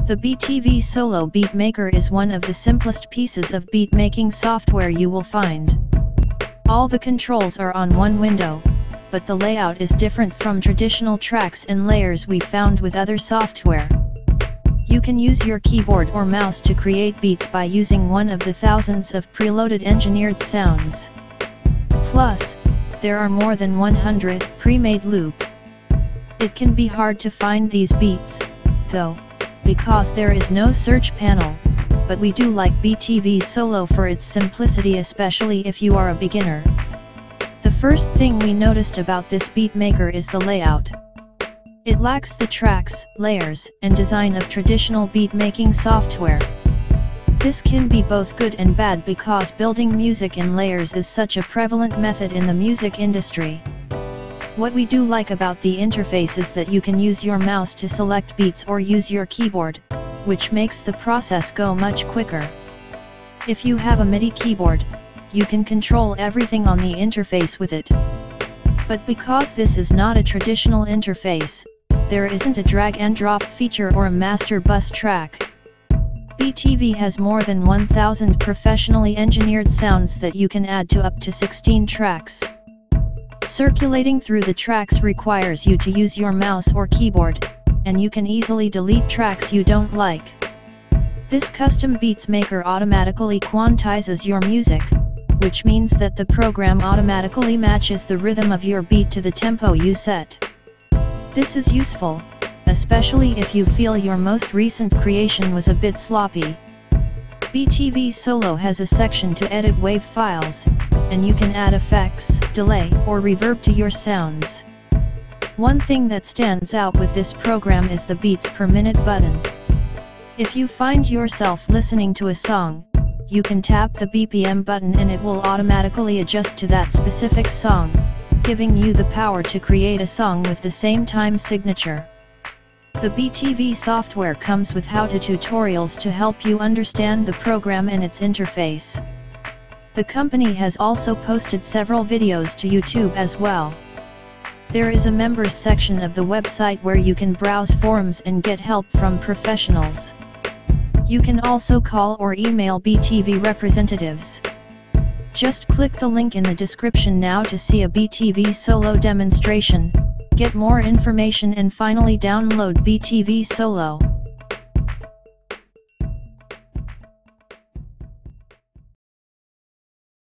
The BTV Solo Beat Maker is one of the simplest pieces of beat making software you will find. All the controls are on one window, but the layout is different from traditional tracks and layers we found with other software. You can use your keyboard or mouse to create beats by using one of the thousands of preloaded engineered sounds. Plus, there are more than 100 pre-made loops. It can be hard to find these beats, though, because there is no search panel, but we do like BTV Solo for its simplicity, especially if you are a beginner. The first thing we noticed about this beat maker is the layout. It lacks the tracks, layers, and design of traditional beat-making software. This can be both good and bad because building music in layers is such a prevalent method in the music industry. What we do like about the interface is that you can use your mouse to select beats or use your keyboard, which makes the process go much quicker. If you have a MIDI keyboard, you can control everything on the interface with it. But because this is not a traditional interface, there isn't a drag and drop feature or a master bus track. BTV has more than 1,000 professionally engineered sounds that you can add to up to 16 tracks. Circulating through the tracks requires you to use your mouse or keyboard, and you can easily delete tracks you don't like. This custom beats maker automatically quantizes your music, which means that the program automatically matches the rhythm of your beat to the tempo you set. This is useful, especially if you feel your most recent creation was a bit sloppy. BTV Solo has a section to edit WAV files, and you can add effects, delay, or reverb to your sounds. One thing that stands out with this program is the beats per minute button. If you find yourself listening to a song, you can tap the BPM button and it will automatically adjust to that specific song, giving you the power to create a song with the same time signature. The BTV software comes with how-to tutorials to help you understand the program and its interface. The company has also posted several videos to YouTube as well. There is a members section of the website where you can browse forums and get help from professionals. You can also call or email BTV representatives. Just click the link in the description now to see a BTV Solo demonstration, get more information and finally download BTV Solo.